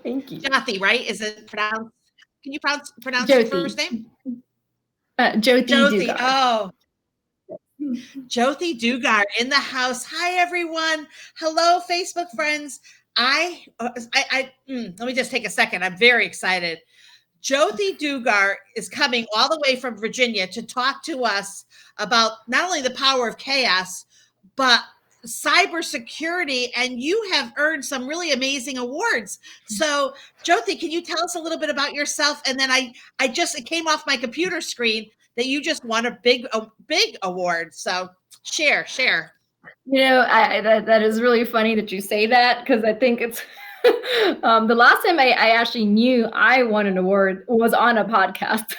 Thank you. Jothi, right? Is it pronounced? Can you pronounce your first Jothi. name? Jothi Jothi. Dugar. Oh, Jothi Dugar in the house. Hi, everyone. Hello, Facebook friends. Let me just take a second. I'm very excited. Jothi Dugar is coming all the way from Virginia to talk to us about not only the power of chaos, but cybersecurity. And you have earned some really amazing awards. So, Jothi, can you tell us a little bit about yourself? And then it came off my computer screen that you just won a big award. So share. That is really funny that you say that, because I think it's the last time I actually knew I won an award was on a podcast.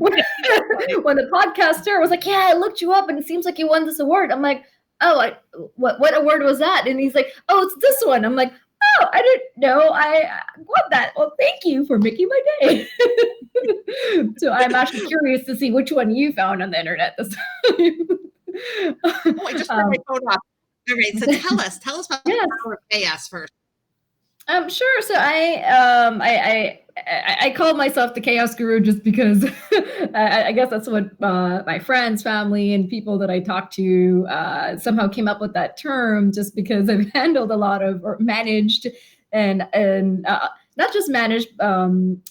when the podcaster was like, "Yeah, I looked you up, and it seems like you won this award." I'm like, "Oh, what award was that?" And he's like, "Oh, it's this one." I'm like, "Oh, I didn't know I won that. Well, thank you for making my day." So I'm actually curious to see which one you found on the internet this time. Oh, I just turned my phone off. All right, so tell us about the power of chaos first. Sure. So I call myself the chaos guru just because I guess that's what my friends, family, and people that I talk to somehow came up with that term, just because I've handled a lot of, or managed, and not just managed,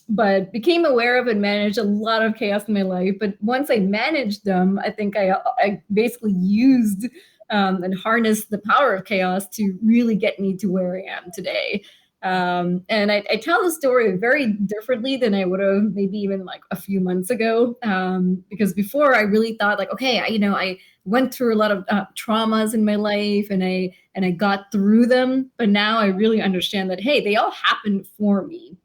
but became aware of and managed a lot of chaos in my life. But once I managed them, I think I basically used and harnessed the power of chaos to really get me to where I am today. And I tell the story very differently than I would have maybe even like a few months ago, because before I really thought like, okay, I went through a lot of traumas in my life, and I got through them, but now I really understand that, hey, they all happened for me.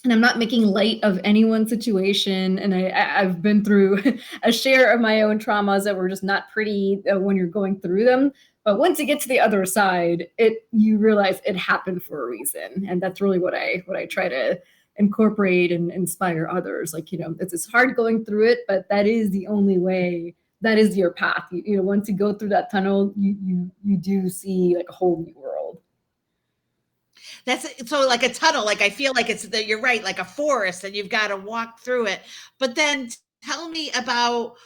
And I'm not making light of anyone's situation. And I've been through a share of my own traumas that were just not pretty when you're going through them. But once you get to the other side, you realize it happened for a reason. And that's really what I try to incorporate and inspire others. Like, it's hard going through it, but that is the only way. That is your path. Once you go through that tunnel, you do see like a whole new world. That's so like a tunnel. Like I feel like you're right, like a forest, and you've got to walk through it. But then tell me about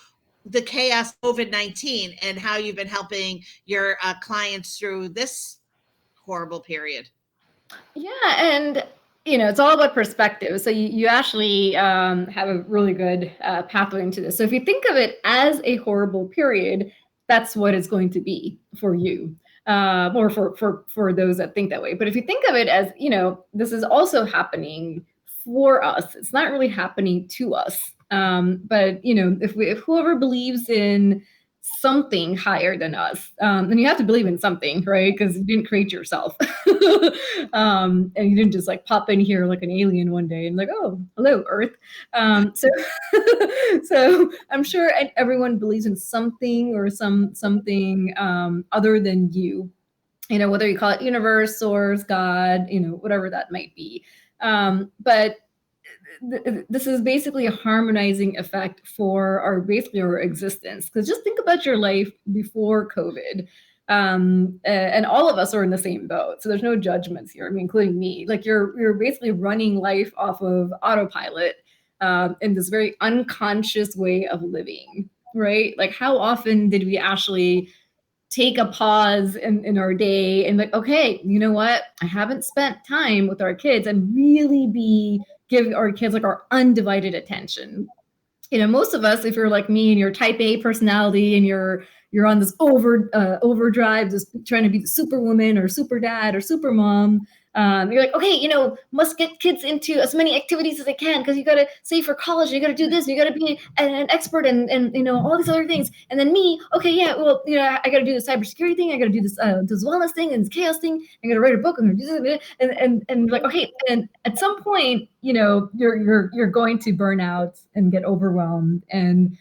the chaos COVID-19 and how you've been helping your clients through this horrible period. Yeah, and it's all about perspective. So you actually have a really good pathway into this. So if you think of it as a horrible period, that's what it's going to be for you, or for those that think that way. But if you think of it as, this is also happening for us, it's not really happening to us. But if whoever believes in something higher than us, then you have to believe in something, right? Because you didn't create yourself. And you didn't just like pop in here like an alien one day and like, oh, hello, Earth. So I'm sure everyone believes in something, or something other than you. Whether you call it universe, source, God, whatever that might be. But this is basically a harmonizing effect for our existence. Because just think about your life before COVID. And all of us are in the same boat. So there's no judgments here. I mean, including me. Like you're basically running life off of autopilot, in this very unconscious way of living, right? Like how often did we actually take a pause in our day and like, okay, you know what? I haven't spent time with our kids and really give our kids like our undivided attention. Most of us, if you're like me and you're type A personality and you're on this overdrive, just trying to be the superwoman or super dad or super mom, you're like, okay, must get kids into as many activities as they can, because you got to save for college, and you got to do this, and you got to be an expert, and all these other things. And then me, okay, yeah, well, I got to do the cybersecurity thing, I got to do this wellness thing and this chaos thing, I got to write a book, and do this, and like, okay, and at some point, you're going to burn out and get overwhelmed, and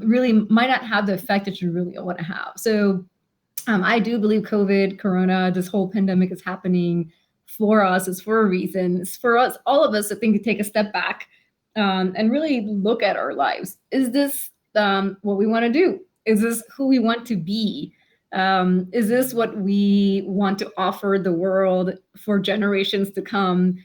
really might not have the effect that you really want to have. So I do believe COVID, Corona, this whole pandemic is happening for us. It's for a reason. It's for us, all of us, I think, to take a step back and really look at our lives. Is this what we want to do? Is this who we want to be? Is this what we want to offer the world for generations to come,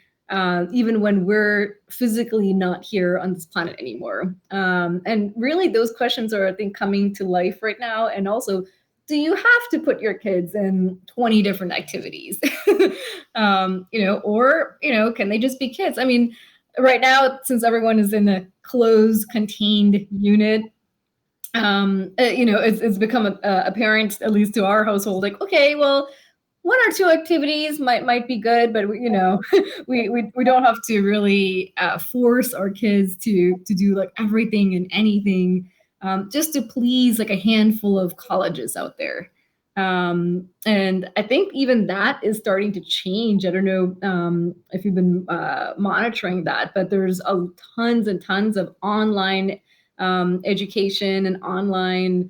even when we're physically not here on this planet anymore? And really, those questions are, I think, coming to life right now. And also, do you have to put your kids in 20 different activities? Or, can they just be kids? I mean, right now, since everyone is in a closed, contained unit, it's become apparent, at least to our household, like, okay, well, one or two activities might be good, but we don't have to really force our kids to do like everything and anything, just to please like a handful of colleges out there. And I think even that is starting to change. I don't know if you've been monitoring that, but there's tons and tons of online education and online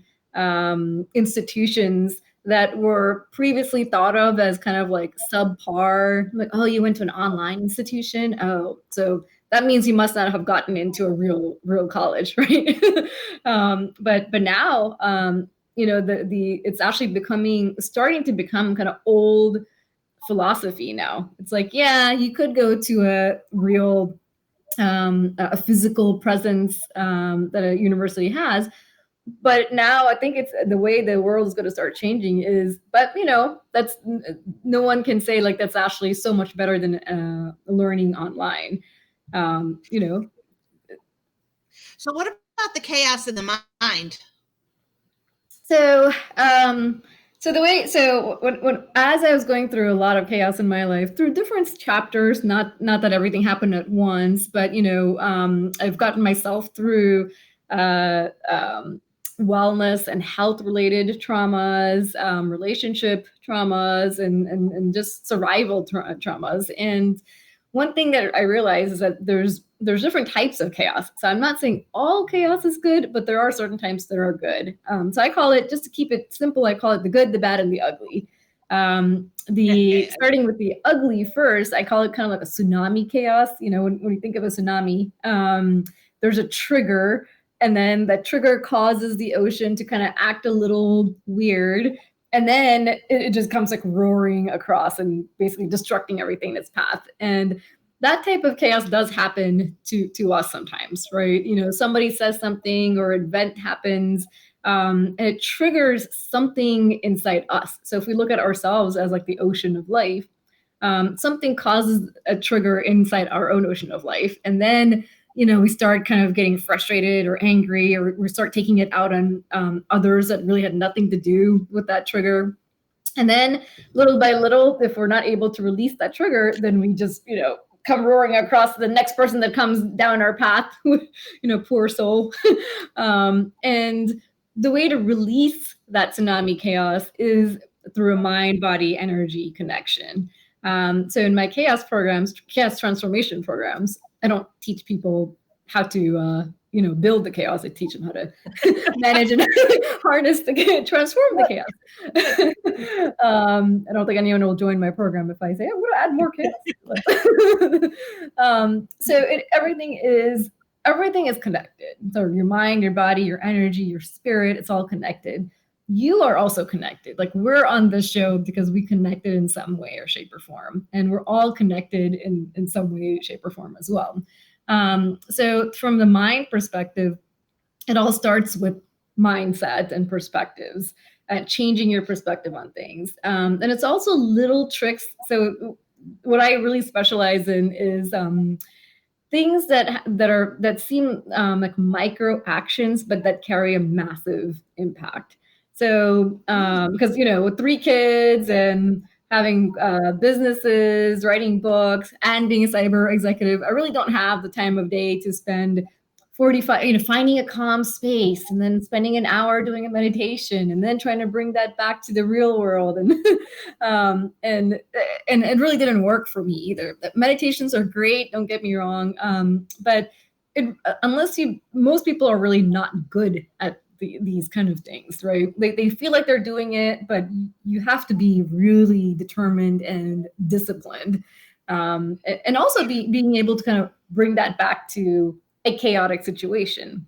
institutions that were previously thought of as kind of like subpar, like, oh, you went to an online institution, oh, so that means you must not have gotten into a real college, right? But now, the it's actually starting to become kind of old philosophy now. It's like, yeah, you could go to a real a physical presence that a university has. But now I think it's the way the world is going to start changing is, but that's, no one can say like that's actually so much better than learning online. So what about the chaos in the mind? So, when as I was going through a lot of chaos in my life through different chapters, not that everything happened at once, but I've gotten myself through wellness and health related traumas, relationship traumas, and just survival traumas. And one thing that I realize is that there's different types of chaos. So I'm not saying all chaos is good, but there are certain types that are good. So I call it, just to keep it simple, I call it the good, the bad, and the ugly. Starting with the ugly first, I call it kind of like a tsunami chaos. When you think of a tsunami, there's a trigger, and then that trigger causes the ocean to kind of act a little weird. And then it just comes like roaring across and basically destructing everything in its path. And that type of chaos does happen to us sometimes, right? Somebody says something or an event happens, and it triggers something inside us. So if we look at ourselves as like the ocean of life, something causes a trigger inside our own ocean of life. And then we start kind of getting frustrated or angry, or we start taking it out on others that really had nothing to do with that trigger. And then little by little, if we're not able to release that trigger, then we just, come roaring across the next person that comes down our path, poor soul. And the way to release that tsunami chaos is through a mind-body energy connection. So in my chaos transformation programs, I don't teach people how to, build the chaos. I teach them how to manage and harness transform the chaos. I don't think anyone will join my program if I say, I'm going to add more chaos. Everything is connected. So your mind, your body, your energy, your spirit, it's all connected. You are also connected. Like, we're on this show because we connected in some way or shape or form, and we're all connected in some way, shape or form as well. So from the mind perspective, it all starts with mindset and perspectives, changing your perspective on things. And it's also little tricks. So what I really specialize in is things that seem like micro actions, but that carry a massive impact. So because with 3 kids and having businesses, writing books, and being a cyber executive, I really don't have the time of day to spend 45, finding a calm space and then spending an hour doing a meditation and then trying to bring that back to the real world. And and it really didn't work for me either. Meditations are great, don't get me wrong. But most people are really not good at these kind of things, right? They feel like they're doing it, but you have to be really determined and disciplined. And also being able to kind of bring that back to a chaotic situation.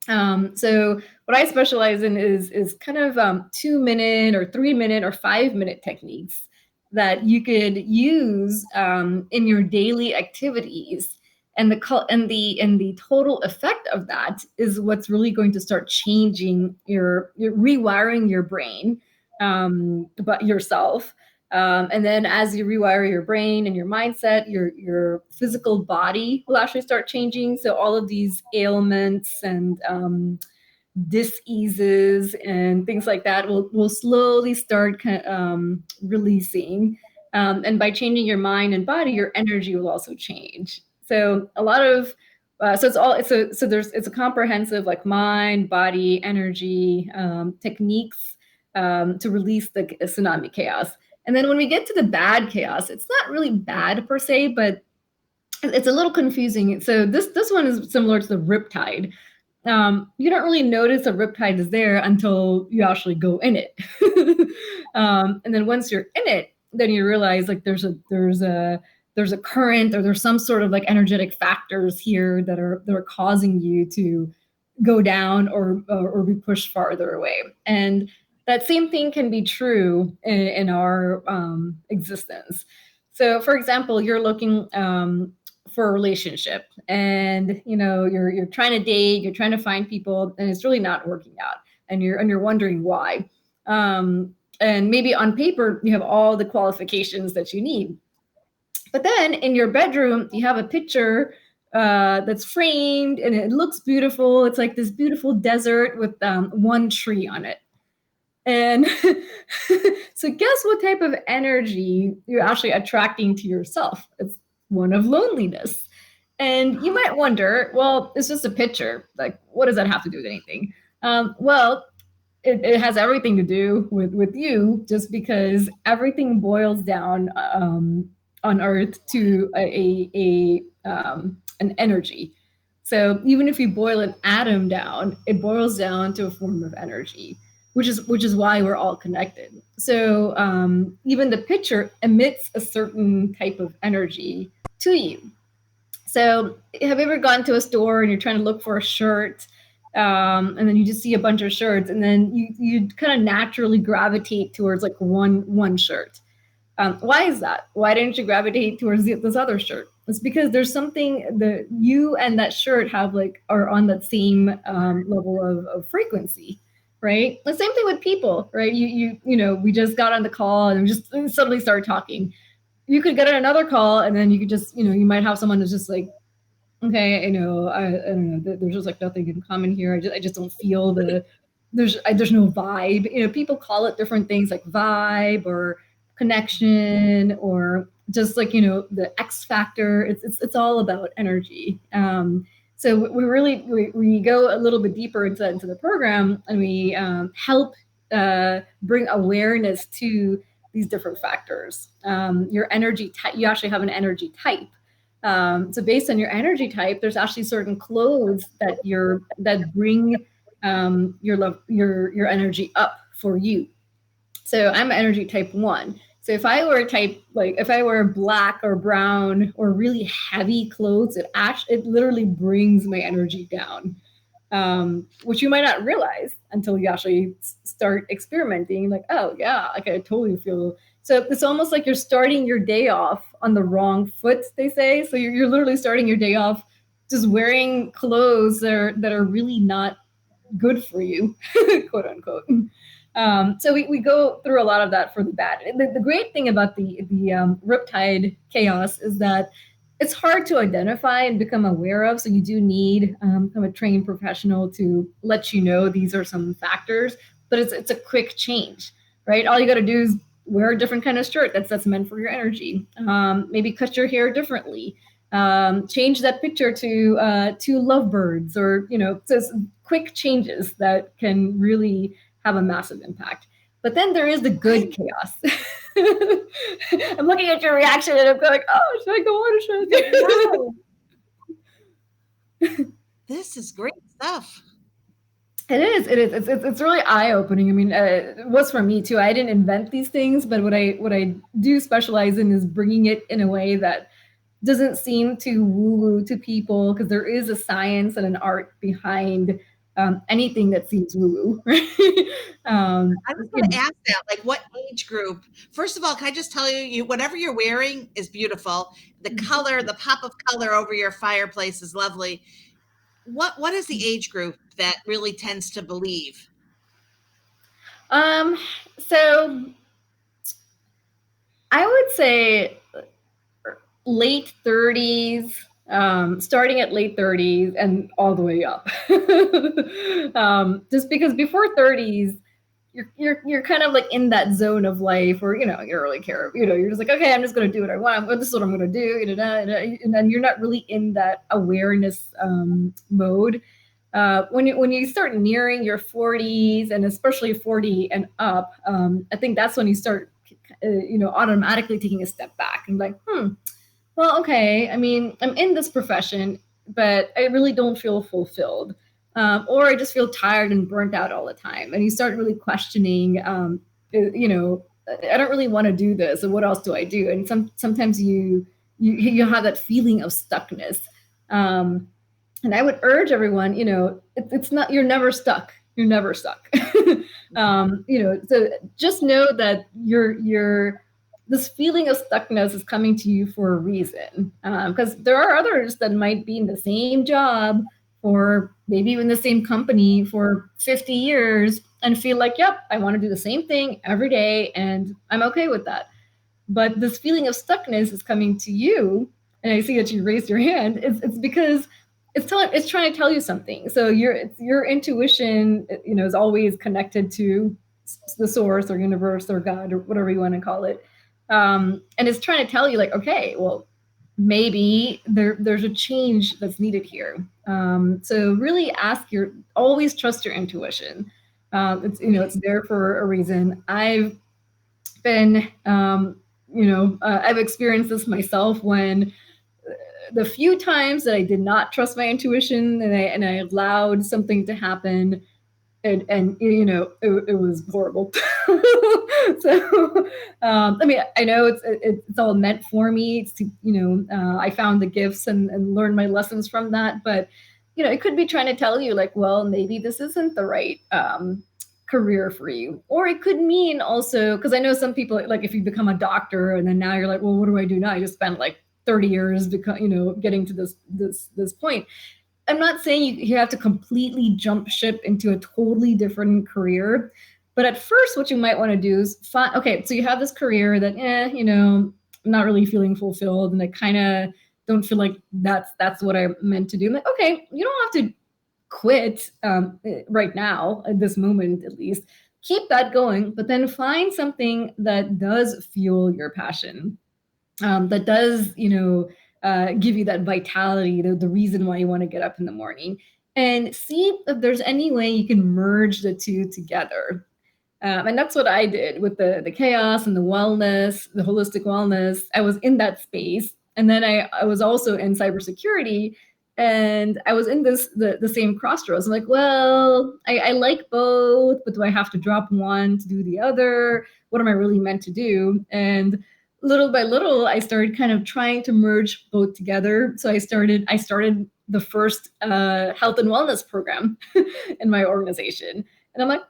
So what I specialize in is kind of 2 minute or 3 minute or 5 minute techniques that you could use in your daily activities. And the total effect of that is what's really going to start changing your rewiring your brain, but yourself. And then as you rewire your brain and your mindset, your physical body will actually start changing. So all of these ailments and diseases and things like that will slowly start releasing. And by changing your mind and body, your energy will also change. So a lot of it's a comprehensive like mind, body, energy techniques to release the tsunami chaos. And then when we get to the bad chaos, it's not really bad per se, but it's a little confusing. So this one is similar to the riptide. You don't really notice a riptide is there until you actually go in it. And then once you're in it, then you realize like there's a current or there's some sort of like energetic factors here that are causing you to go down or be pushed farther away. And that same thing can be true in our existence. So, for example, you're looking for a relationship, and you're trying to date, you're trying to find people, and it's really not working out, and you're wondering why. And maybe on paper you have all the qualifications that you need, but then in your bedroom you have a picture that's framed and it looks beautiful. It's like this beautiful desert with one tree on it. And so guess what type of energy you're actually attracting to yourself? It's one of loneliness. And you might wonder, well, it's just a picture. Like, what does that have to do with anything? Well, it has everything to do with you, just because everything boils down on Earth to an energy. So even if you boil an atom down, it boils down to a form of energy, which is why we're all connected. So even the picture emits a certain type of energy to you. So have you ever gone to a store and you're trying to look for a shirt, and then you just see a bunch of shirts, and then you kind of naturally gravitate towards like one shirt? Why is that? Why didn't you gravitate towards this other shirt? It's because there's something that you and that shirt are on that same level of frequency, right? The same thing with people, right? We just got on the call and we just suddenly started talking. You could get on another call and then you could just, you might have someone who's just like, okay, I don't know. There's just like nothing in common here. I just don't feel there's no vibe. People call it different things like vibe or connection or just like the X factor. It's all about energy. So we go a little bit deeper into the program, and we help bring awareness to these different factors. Your energy type, you actually have an energy type. So based on your energy type, there's actually certain clothes that bring your energy up for you. So I'm energy type 1. So if I wear black or brown or really heavy clothes, it literally brings my energy down. Which you might not realize until you actually start experimenting. Like, oh yeah, like I totally feel. So it's almost like you're starting your day off on the wrong foot, they say. So you're literally starting your day off just wearing clothes that are really not good for you, quote unquote. So we go through a lot of that for the bad. The great thing about the riptide chaos is that it's hard to identify and become aware of. So you do need a trained professional to let you know these are some factors, but it's a quick change, right? All you got to do is wear a different kind of shirt that's meant for your energy. Maybe cut your hair differently. Change that picture to lovebirds, or just quick changes that can really have a massive impact. But then there is the good chaos. I'm looking at your reaction and I'm going, oh, should I go on or should I go? This is great stuff. It is. It's really eye opening. I mean, it was for me too. I didn't invent these things, but what I do specialize in is bringing it in a way that doesn't seem too woo woo to people, because there is a science and an art behind anything that seems woo-woo. I was going to ask that, like, what age group? First of all, can I just tell you, whatever you're wearing is beautiful. The color, the pop of color over your fireplace is lovely. What is the age group that really tends to believe? So I would say late 30s, starting at late 30s and all the way up. Just because before 30s, you're kind of like in that zone of life where you don't really care. You're just like, okay, I'm just gonna do what I want. This is what I'm gonna do. And then you're not really in that awareness mode. When you start nearing your 40s and especially 40 and up, I think that's when you start, automatically taking a step back and like, well, okay. I mean, I'm in this profession, but I really don't feel fulfilled. Or I just feel tired and burnt out all the time. And you start really questioning, I don't really want to do this. So what else do I do? And sometimes you have that feeling of stuckness. And I would urge everyone, it's not, you're never stuck. You're never stuck. So just know that this feeling of stuckness is coming to you for a reason. Because there are others that might be in the same job or maybe even the same company for 50 years and feel like, yep, I want to do the same thing every day and I'm okay with that. But this feeling of stuckness is coming to you, and I see that you raised your hand. It's because it's trying to tell you something. So your intuition, is always connected to the source or universe or God or whatever you want to call it. And it's trying to tell you like, okay, well, maybe there's a change that's needed here. So really always trust your intuition. It's there for a reason. I've been, I've experienced this myself when the few times that I did not trust my intuition and I allowed something to happen, and it was horrible. So I mean, I know it's all meant for me. It's to, I found the gifts and learned my lessons from that, but it could be trying to tell you like, well, maybe this isn't the right career for you. Or it could mean also, because I know some people, like if you become a doctor and then now you're like, well, what do I do now? I just spent like 30 years getting to this point. I'm not saying you have to completely jump ship into a totally different career, but at first what you might want to do is find, okay, so you have this career that, I'm not really feeling fulfilled and I kind of don't feel like that's what I'm meant to do. I'm like, okay, you don't have to quit right now at this moment, at least. Keep that going, but then find something that does fuel your passion, that does, give you that vitality, the reason why you want to get up in the morning, and see if there's any way you can merge the two together. And that's what I did with the chaos and the wellness, the holistic wellness. I was in that space. And then I was also in cybersecurity, and I was in the same crossroads. I'm like, well, I like both, but do I have to drop one to do the other? What am I really meant to do? And little by little, I started kind of trying to merge both together. So I started the first health and wellness program in my organization, and I'm like,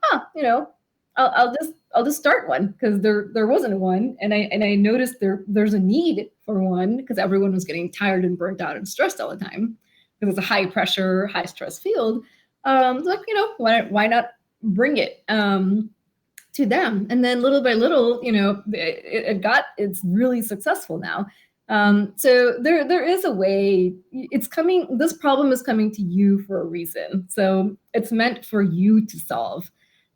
I'll just start one because there wasn't one, and I noticed there's a need for one because everyone was getting tired and burnt out and stressed all the time because it's a high pressure, high stress field. Like why not bring it to them? And then little by little, it's really successful now. So there is a way. It's coming. This problem is coming to you for a reason. So it's meant for you to solve.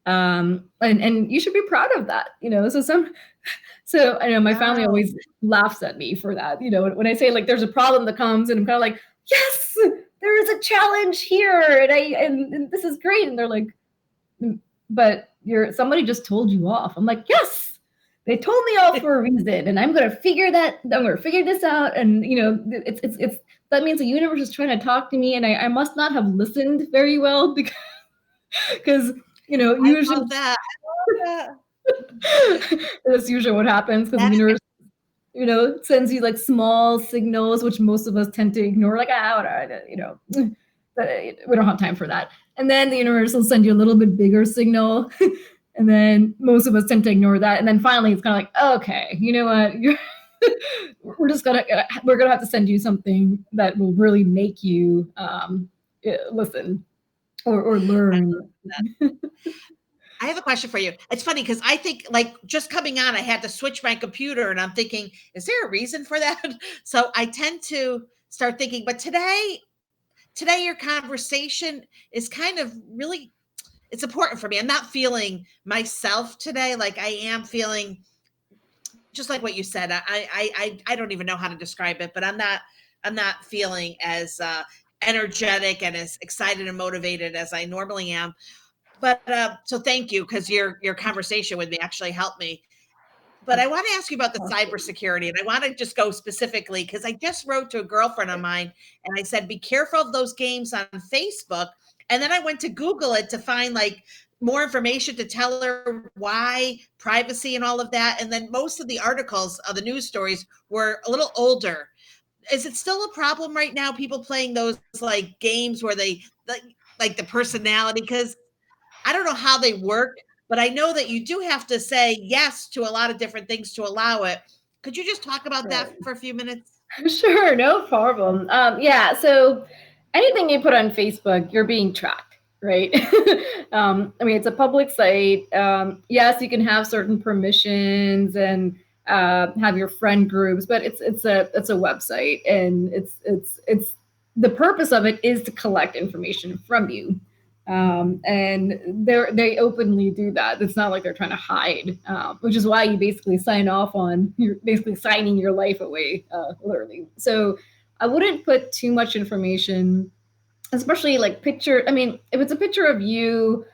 And you should be proud of that, so I know my family always laughs at me for that. When I say like there's a problem that comes and I'm kind of like, yes, there is a challenge here and this is great. And they're like, but somebody just told you off. I'm like, yes, they told me off for a reason, and I'm going to figure this out. And it's that means the universe is trying to talk to me, and I must not have listened very well because usually I love that. that's usually what happens because the universe, sends you like small signals, which most of us tend to ignore, like, we don't have time for that. And then the universe will send you a little bit bigger signal. And then most of us tend to ignore that. And then finally it's kind of like, okay, you know what? We're gonna have to send you something that will really make you listen or learn. I have a question for you. It's funny because I think, like, just coming on, I had to switch my computer, and I'm thinking, is there a reason for that? So I tend to start thinking, but today your conversation is kind of really, it's important for me. I'm not feeling myself today like I am feeling, just like what you said. I don't even know how to describe it, but I'm not feeling as energetic and as excited and motivated as I normally am. But so thank you, because your conversation with me actually helped me. But I want to ask you about the cybersecurity, and I want to just go specifically because I just wrote to a girlfriend of mine and I said, be careful of those games on Facebook. And then I went to Google it to find like more information to tell her why privacy and all of that. And then most of the articles of the news stories were a little older. Is it still a problem right now? People playing those like games where they like the personality? Because I don't know how they work, but I know that you do have to say yes to a lot of different things to allow it. Could you just talk about that for a few minutes? Sure, no problem. Yeah, so anything you put on Facebook, you're being tracked, right? I mean, it's a public site. Yes, you can have certain permissions and have your friend groups, but it's a website, and it's the purpose of it is to collect information from you. And they openly do that. It's not like they're trying to hide, which is why you basically sign off on. You're basically signing your life away, literally. So I wouldn't put too much information, especially like picture. I mean, if it's a picture of you,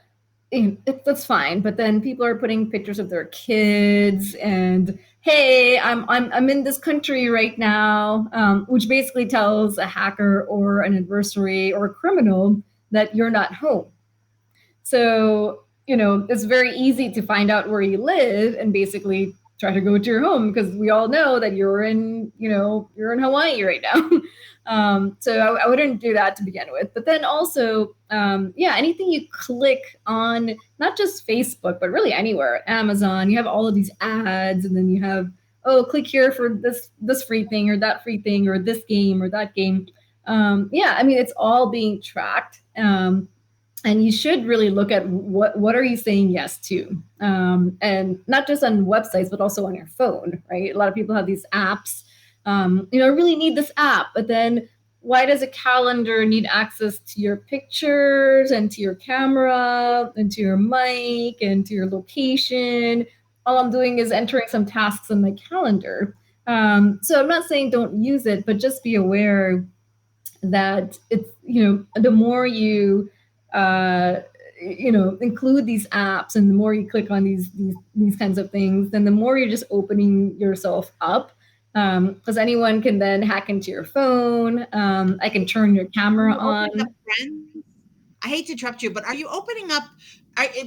that's fine. But then people are putting pictures of their kids and hey, I'm in this country right now, which basically tells a hacker or an adversary or a criminal that you're not home. So, it's very easy to find out where you live and basically try to go to your home because we all know that you're in Hawaii right now. So I wouldn't do that to begin with. But then also, yeah, anything you click on, not just Facebook, but really anywhere, Amazon, you have all of these ads, and then you have, oh, click here for this free thing or that free thing or this game or that game. Yeah, I mean, it's all being tracked. And you should really look at what are you saying yes to, and not just on websites but also on your phone, right? A lot of people have these apps. I really need this app, but then why does a calendar need access to your pictures and to your camera and to your mic and to your location? All I'm doing is entering some tasks in my calendar. So I'm not saying don't use it, but just be aware that it's, the more you include these apps and the more you click on these kinds of things, then the more you're just opening yourself up, because anyone can then hack into your phone. I can turn your camera on. I hate to interrupt you, but are you opening up,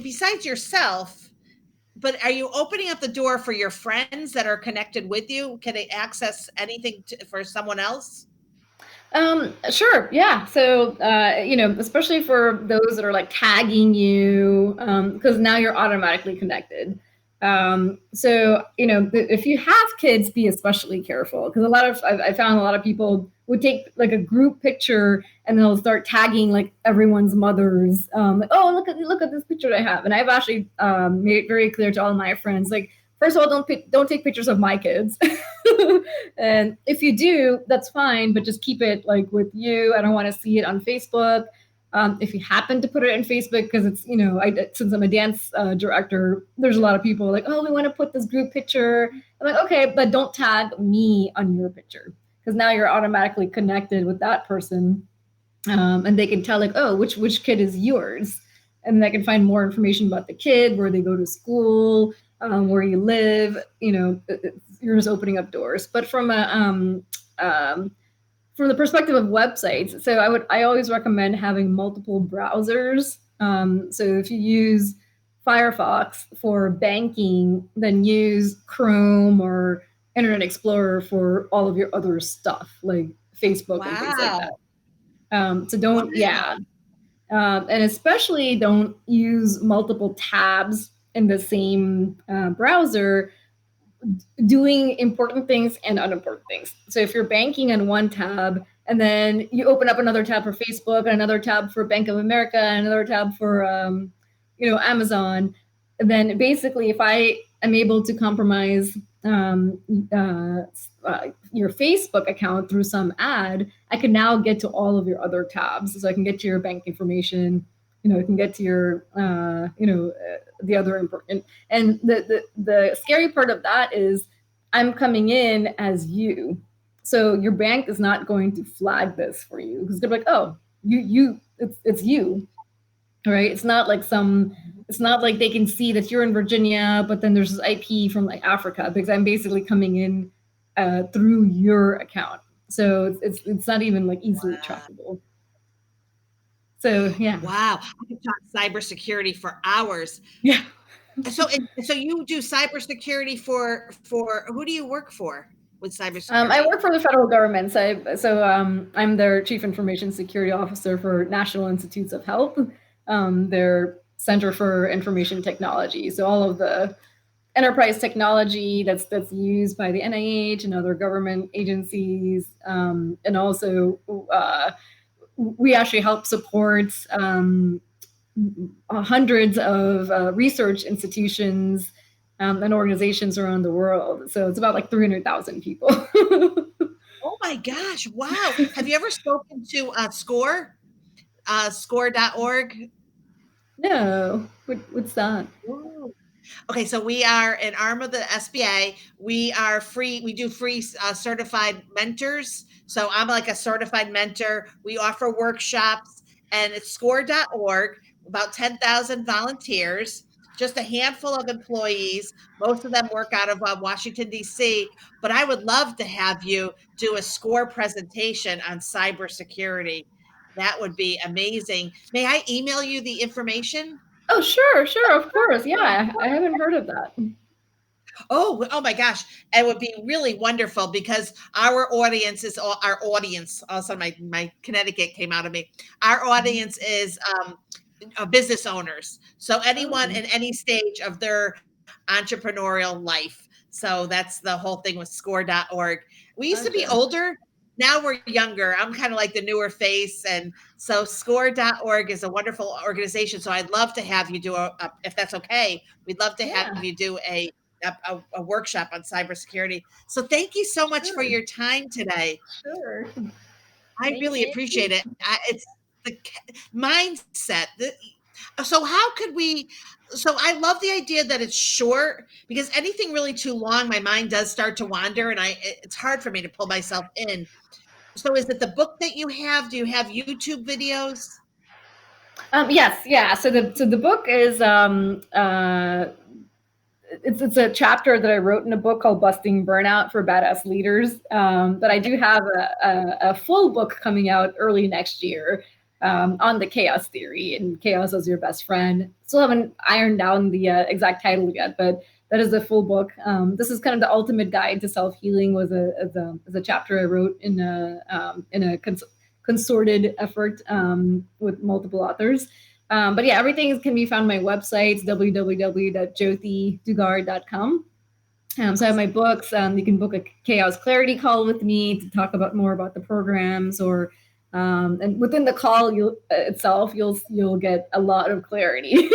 besides yourself, but are you opening up the door for your friends that are connected with you? Can they access anything for someone else? Sure. Yeah. So, especially for those that are like tagging you, because now you're automatically connected. So, if you have kids, be especially careful because I found a lot of people would take like a group picture and they'll start tagging like everyone's mothers. Like, oh, look at this picture I have. And I've actually made it very clear to all my friends, like, first of all, don't take pictures of my kids. And if you do, that's fine, but just keep it like with you. I don't want to see it on Facebook. If you happen to put it on Facebook, because it's, since I'm a dance director, there's a lot of people like, oh, we want to put this group picture. I'm like, okay, but don't tag me on your picture because now you're automatically connected with that person. And they can tell like, oh, which kid is yours? And they can find more information about the kid, where they go to school, where you live. You're just opening up doors. But from the perspective of websites, so I always recommend having multiple browsers. So if you use Firefox for banking, then use Chrome or Internet Explorer for all of your other stuff like Facebook and things like that. So don't, yeah. And especially don't use multiple tabs in the same browser doing important things and unimportant things. So if you're banking on one tab and then you open up another tab for Facebook and another tab for Bank of America and another tab for Amazon, then basically if I am able to compromise your Facebook account through some ad, I can now get to all of your other tabs. So I can get to your bank information, I can get to your the other important. And the scary part of that is I'm coming in as you, so your bank is not going to flag this for you because they're like, oh, it's you, right? It's not like they can see that you're in Virginia, but then there's this IP from like Africa, because I'm basically coming in through your account. So it's not even like easily trackable. So yeah. Wow. I could talk cybersecurity for hours. Yeah. So you do cybersecurity for who do you work for with cybersecurity? I work for the federal government. I'm their chief information security officer for National Institutes of Health, their Center for Information Technology. So all of the enterprise technology that's used by the NIH and other government agencies, and also we actually help support hundreds of research institutions and organizations around the world. So it's about like 300,000 people. Oh my gosh! Wow. Have you ever spoken to SCORE? Score.org? No, what's that? Ooh. Okay, so we are an arm of the SBA. We are free. We do free certified mentors. So I'm like a certified mentor. We offer workshops, and it's score.org, about 10,000 volunteers, just a handful of employees. Most of them work out of Washington, D.C. But I would love to have you do a SCORE presentation on cybersecurity. That would be amazing. May I email you the information? Oh, sure, of course. Yeah, I haven't heard of that. Oh my gosh. It would be really wonderful because our audience is our audience. Also, my Connecticut came out of me. Our audience is business owners. So anyone Oh, in any stage of their entrepreneurial life. So that's the whole thing with score.org. We used to be gotcha. older. Now we're younger. I'm kind of like the newer face. And so score.org is a wonderful organization. So I'd love to have you do if that's okay, we'd love to have Yeah, you do a workshop on cybersecurity. So thank you so much for sure, your time today. sure. I really Thank appreciate you. it. It's the mindset. So how could we? So I love the idea that it's short because anything really too long, my mind does start to wander, and it's hard for me to pull myself in. So is it the book that you have? Do you have YouTube videos? Yes, yeah. So the book is it's a chapter that I wrote in a book called Busting Burnout for Badass Leaders. But I do have a full book coming out early next year on the chaos theory and chaos as your best friend. Still haven't ironed down the exact title yet, but that is a full book. This is kind of the ultimate guide to self healing. Was a chapter I wrote in a consorted effort with multiple authors. But yeah, everything can be found on my website, www.jothidugar.com. So I have my books. You can book a chaos clarity call with me to talk about more about the programs, or and within the call itself, you'll get a lot of clarity.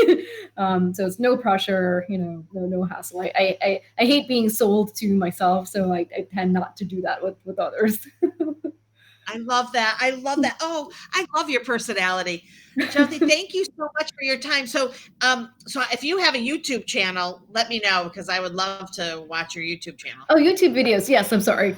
So it's no pressure, no hassle. I hate being sold to myself, so I tend not to do that with others. I love that. I love that. Oh, I love your personality. Jothi, thank you so much for your time. So if you have a YouTube channel, let me know because I would love to watch your YouTube channel. Oh, YouTube videos. Yes, I'm sorry.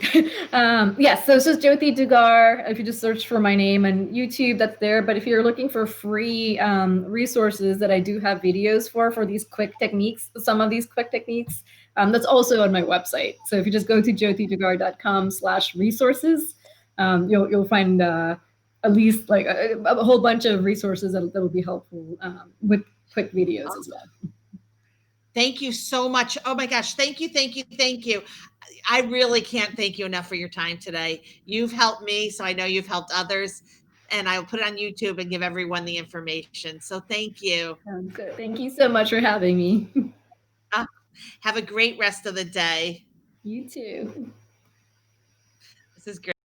Yes, so this is Jothi Dugar. If you just search for my name on YouTube, that's there. But if you're looking for free resources that I do have videos for these quick techniques, some of these quick techniques, that's also on my website. So if you just go to jothidugar.com/resources, you'll find at least like a whole bunch of resources that'll be helpful with quick videos as well. Thank you so much. Oh my gosh. Thank you. Thank you. Thank you. I really can't thank you enough for your time today. You've helped me, so I know you've helped others. and I will put it on YouTube and give everyone the information. So thank you. Sounds good. Thank you so much for having me. Have a great rest of the day. You too. This is great.